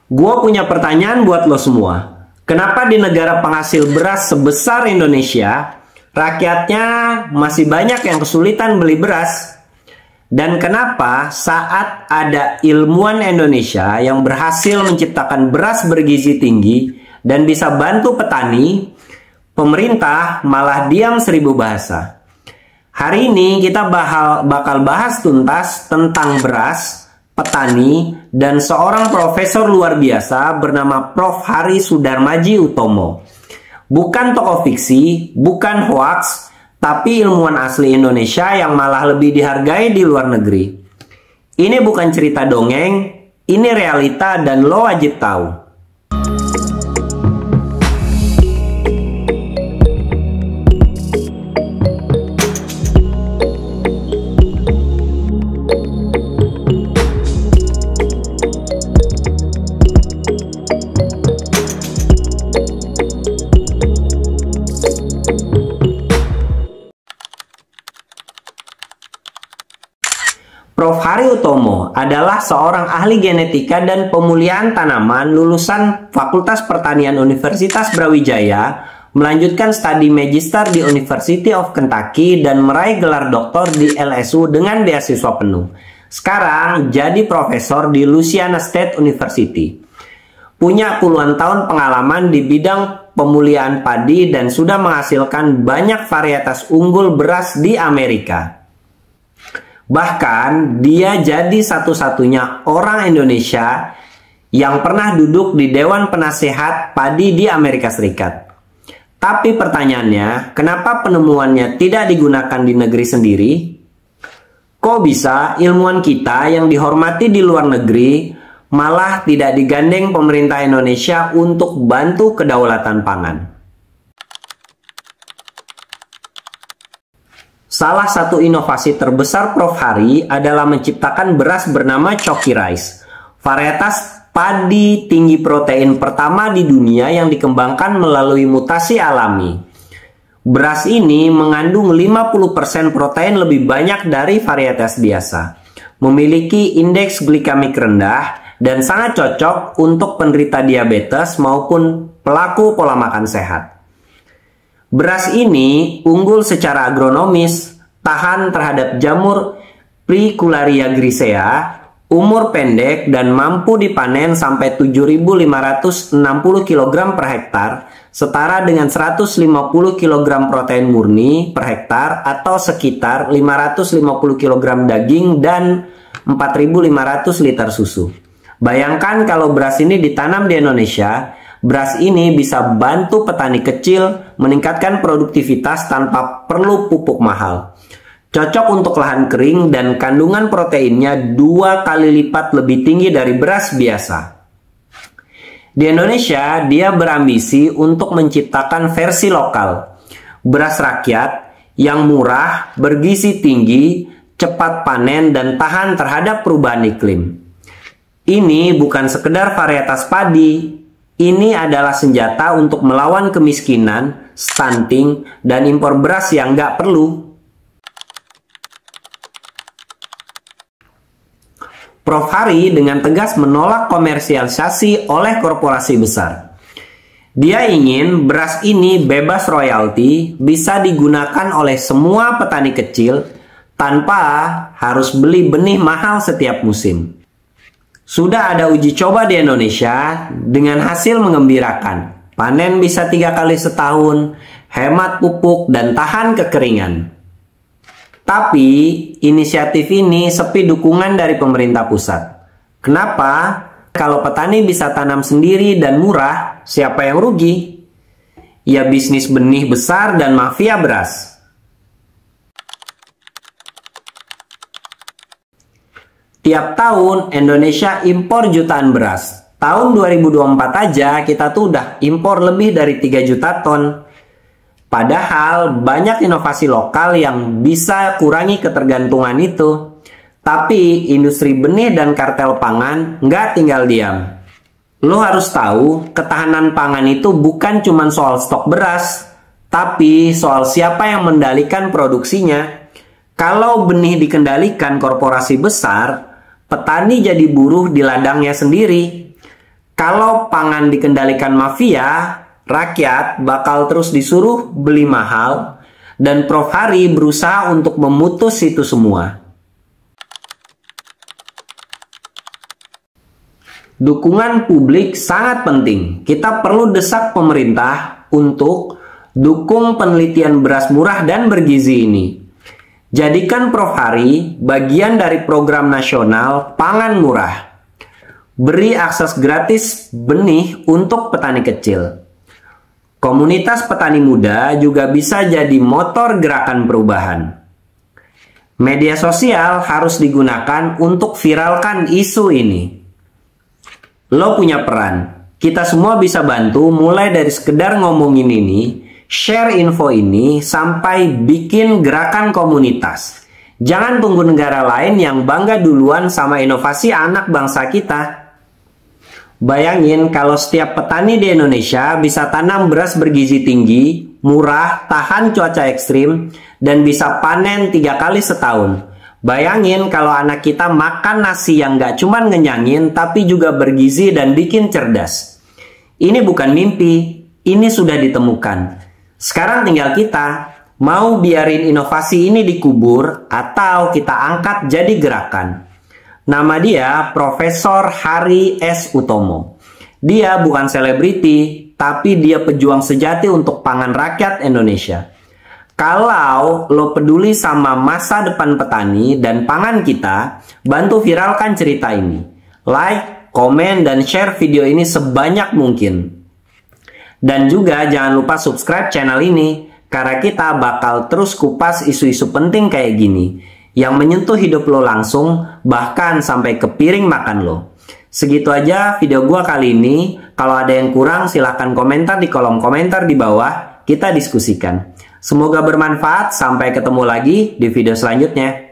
Gua punya pertanyaan buat lo semua. Kenapa di negara penghasil beras sebesar Indonesia, rakyatnya masih banyak yang kesulitan beli beras? Dan kenapa saat ada ilmuwan Indonesia yang berhasil menciptakan beras bergizi tinggi dan bisa bantu petani, pemerintah malah diam seribu bahasa? Hari ini kita bakal bahas tuntas tentang beras, petani, dan seorang profesor luar biasa bernama Prof. Hari Sudarmaji Utomo. Bukan tokoh fiksi, bukan hoaks, tapi ilmuwan asli Indonesia yang malah lebih dihargai di luar negeri. Ini bukan cerita dongeng, ini realita dan lo wajib tahu. Prof. Hari Utomo adalah seorang ahli genetika dan pemulihan tanaman lulusan Fakultas Pertanian Universitas Brawijaya, melanjutkan studi magister di University of Kentucky dan meraih gelar doktor di LSU dengan beasiswa penuh. Sekarang jadi profesor di Louisiana State University. Punya puluhan tahun pengalaman di bidang pemulihan padi dan sudah menghasilkan banyak varietas unggul beras di Amerika. Bahkan dia jadi satu-satunya orang Indonesia yang pernah duduk di Dewan Penasehat Padi di Amerika Serikat. Tapi pertanyaannya, kenapa penemuannya tidak digunakan di negeri sendiri? Kok bisa ilmuwan kita yang dihormati di luar negeri malah tidak digandeng pemerintah Indonesia untuk bantu kedaulatan pangan? Salah satu inovasi terbesar Prof. Hari adalah menciptakan beras bernama Choki Rice, varietas padi tinggi protein pertama di dunia yang dikembangkan melalui mutasi alami. Beras ini mengandung 50% protein lebih banyak dari varietas biasa, memiliki indeks glikemik rendah, dan sangat cocok untuk penderita diabetes maupun pelaku pola makan sehat. Beras ini unggul secara agronomis, tahan terhadap jamur Fricularia grisea, umur pendek dan mampu dipanen sampai 7.560 kg per hektar, setara dengan 150 kg protein murni per hektar atau sekitar 550 kg daging dan 4.500 liter susu. Bayangkan kalau beras ini ditanam di Indonesia. Beras ini bisa bantu petani kecil meningkatkan produktivitas tanpa perlu pupuk mahal. Cocok untuk lahan kering dan kandungan proteinnya 2 kali lipat lebih tinggi dari beras biasa. Di Indonesia, dia berambisi untuk menciptakan versi lokal. Beras rakyat yang murah, bergizi tinggi, cepat panen, dan tahan terhadap perubahan iklim. Ini bukan sekedar varietas padi. Ini adalah senjata untuk melawan kemiskinan, stunting, dan impor beras yang nggak perlu. Prof. Hari dengan tegas menolak komersialisasi oleh korporasi besar. Dia ingin beras ini bebas royalti, bisa digunakan oleh semua petani kecil tanpa harus beli benih mahal setiap musim. Sudah ada uji coba di Indonesia dengan hasil menggembirakan. Panen bisa 3 kali setahun, hemat pupuk, dan tahan kekeringan. Tapi inisiatif ini sepi dukungan dari pemerintah pusat. Kenapa? Kalau petani bisa tanam sendiri dan murah, siapa yang rugi? Ya bisnis benih besar dan mafia beras. Tiap tahun Indonesia impor jutaan beras. Tahun 2024 aja kita tuh udah impor lebih dari 3 juta ton. Padahal banyak inovasi lokal yang bisa kurangi ketergantungan itu. Tapi industri benih dan kartel pangan nggak tinggal diam. Lo harus tahu, ketahanan pangan itu bukan cuma soal stok beras, tapi soal siapa yang mendalikan produksinya. Kalau benih dikendalikan korporasi besar, petani jadi buruh di ladangnya sendiri. Kalau pangan dikendalikan mafia, rakyat bakal terus disuruh beli mahal, dan Prof. Hari berusaha untuk memutus itu semua. Dukungan publik sangat penting. Kita perlu desak pemerintah untuk dukung penelitian beras murah dan bergizi ini. Jadikan Prof. Hari bagian dari program nasional pangan murah. Beri akses gratis benih untuk petani kecil. Komunitas petani muda juga bisa jadi motor gerakan perubahan. Media sosial harus digunakan untuk viralkan isu ini. Lo punya peran. Kita semua bisa bantu mulai dari sekedar ngomongin ini, share info ini, sampai bikin gerakan komunitas. Jangan tunggu negara lain yang bangga duluan sama inovasi anak bangsa kita. Bayangin kalau setiap petani di Indonesia bisa tanam beras bergizi tinggi, murah, tahan cuaca ekstrim, dan bisa panen 3 kali setahun. Bayangin kalau anak kita makan nasi yang gak cuma ngenyangin, tapi juga bergizi dan bikin cerdas. Ini bukan mimpi, ini sudah ditemukan. Sekarang tinggal kita, mau biarin inovasi ini dikubur, atau kita angkat jadi gerakan. Nama dia Profesor Hari S. Utomo. Dia bukan selebriti, tapi dia pejuang sejati untuk pangan rakyat Indonesia. Kalau lo peduli sama masa depan petani dan pangan kita, bantu viralkan cerita ini. Like, komen, dan share video ini sebanyak mungkin. Dan juga jangan lupa subscribe channel ini, karena kita bakal terus kupas isu-isu penting kayak gini, yang menyentuh hidup lo langsung, bahkan sampai ke piring makan lo. Segitu aja video gua kali ini. Kalau ada yang kurang silahkan komentar di kolom komentar di bawah, kita diskusikan. Semoga bermanfaat, sampai ketemu lagi di video selanjutnya.